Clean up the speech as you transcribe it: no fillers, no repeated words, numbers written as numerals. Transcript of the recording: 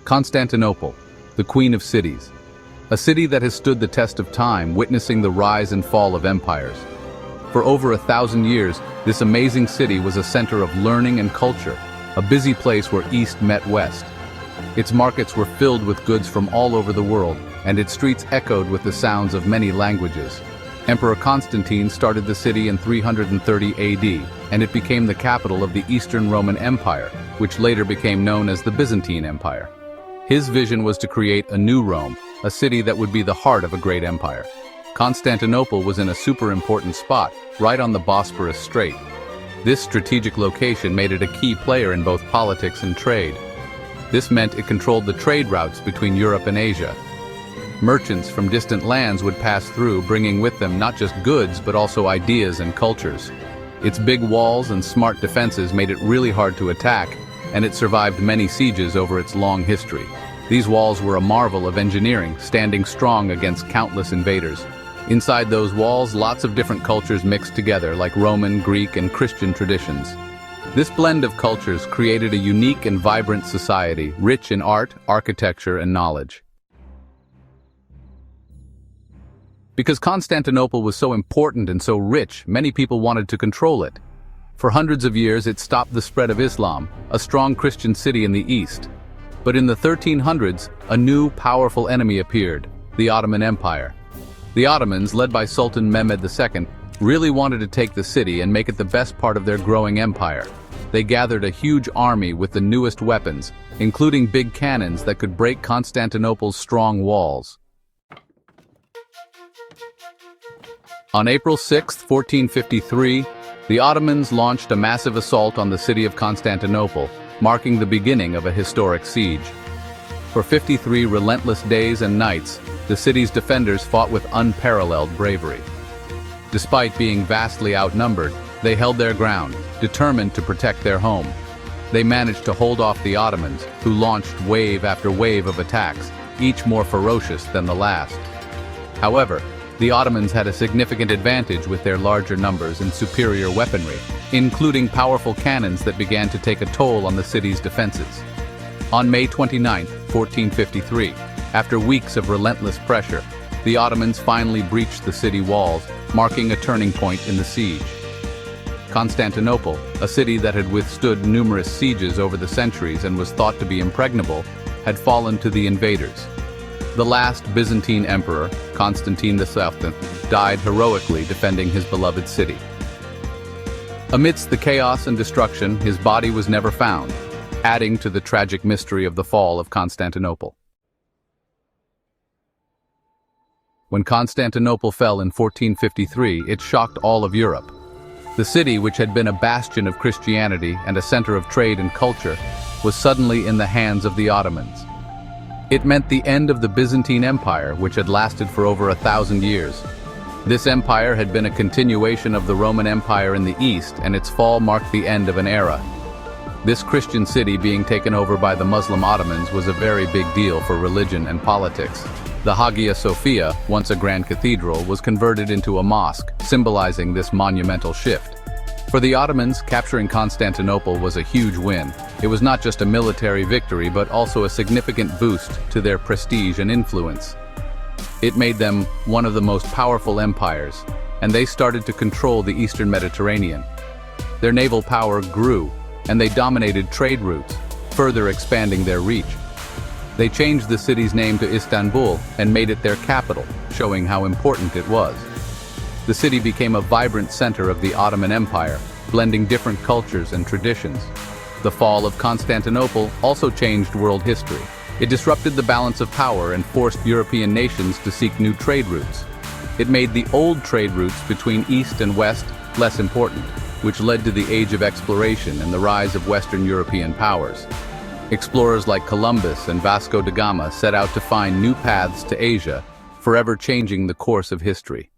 Constantinople, the Queen of Cities. A city that has stood the test of time, witnessing the rise and fall of empires. For over 1,000 years, this amazing city was a center of learning and culture, a busy place where East met West. Its markets were filled with goods from all over the world, and its streets echoed with the sounds of many languages. Emperor Constantine started the city in 330 AD, and it became the capital of the Eastern Roman Empire, which later became known as the Byzantine Empire. His vision was to create a new Rome, a city that would be the heart of a great empire. Constantinople was in a super important spot, right on the Bosporus Strait. This strategic location made it a key player in both politics and trade. This meant it controlled the trade routes between Europe and Asia. Merchants from distant lands would pass through, bringing with them not just goods but also ideas and cultures. Its big walls and smart defenses made it really hard to attack, and it survived many sieges over its long history. These walls were a marvel of engineering, standing strong against countless invaders. Inside those walls, lots of different cultures mixed together, like Roman, Greek, and Christian traditions. This blend of cultures created a unique and vibrant society, rich in art, architecture, and knowledge. Because Constantinople was so important and so rich, many people wanted to control it. For hundreds of years, it stopped the spread of Islam, a strong Christian city in the east. But in the 1300s, a new, powerful enemy appeared, the Ottoman Empire. The Ottomans, led by Sultan Mehmed II, really wanted to take the city and make it the best part of their growing empire. They gathered a huge army with the newest weapons, including big cannons that could break Constantinople's strong walls. On April 6, 1453, the Ottomans launched a massive assault on the city of Constantinople, marking the beginning of a historic siege. For 53 relentless days and nights, the city's defenders fought with unparalleled bravery. Despite being vastly outnumbered, they held their ground, determined to protect their home. They managed to hold off the Ottomans, who launched wave after wave of attacks, each more ferocious than the last. However, the Ottomans had a significant advantage with their larger numbers and superior weaponry, including powerful cannons that began to take a toll on the city's defenses. On May 29, 1453, after weeks of relentless pressure, the Ottomans finally breached the city walls, marking a turning point in the siege. Constantinople, a city that had withstood numerous sieges over the centuries and was thought to be impregnable, had fallen to the invaders. The last Byzantine emperor, Constantine II, died heroically defending his beloved city. Amidst the chaos and destruction, his body was never found, adding to the tragic mystery of the fall of Constantinople. When Constantinople fell in 1453, it shocked all of Europe. The city, which had been a bastion of Christianity and a center of trade and culture, was suddenly in the hands of the Ottomans. It meant the end of the Byzantine Empire, which had lasted for over 1,000 years. This empire had been a continuation of the Roman Empire in the east, and its fall marked the end of an era. This Christian city being taken over by the Muslim Ottomans was a very big deal for religion and politics. The Hagia Sophia, once a grand cathedral, was converted into a mosque, symbolizing this monumental shift. For the Ottomans, capturing Constantinople was a huge win. It was not just a military victory, but also a significant boost to their prestige and influence. It made them one of the most powerful empires, and they started to control the Eastern Mediterranean. Their naval power grew, and they dominated trade routes, further expanding their reach. They changed the city's name to Istanbul and made it their capital, showing how important it was. The city became a vibrant center of the Ottoman Empire, blending different cultures and traditions. The fall of Constantinople also changed world history. It disrupted the balance of power and forced European nations to seek new trade routes. It made the old trade routes between East and West less important, which led to the age of exploration and the rise of Western European powers. Explorers like Columbus and Vasco da Gama set out to find new paths to Asia, forever changing the course of history.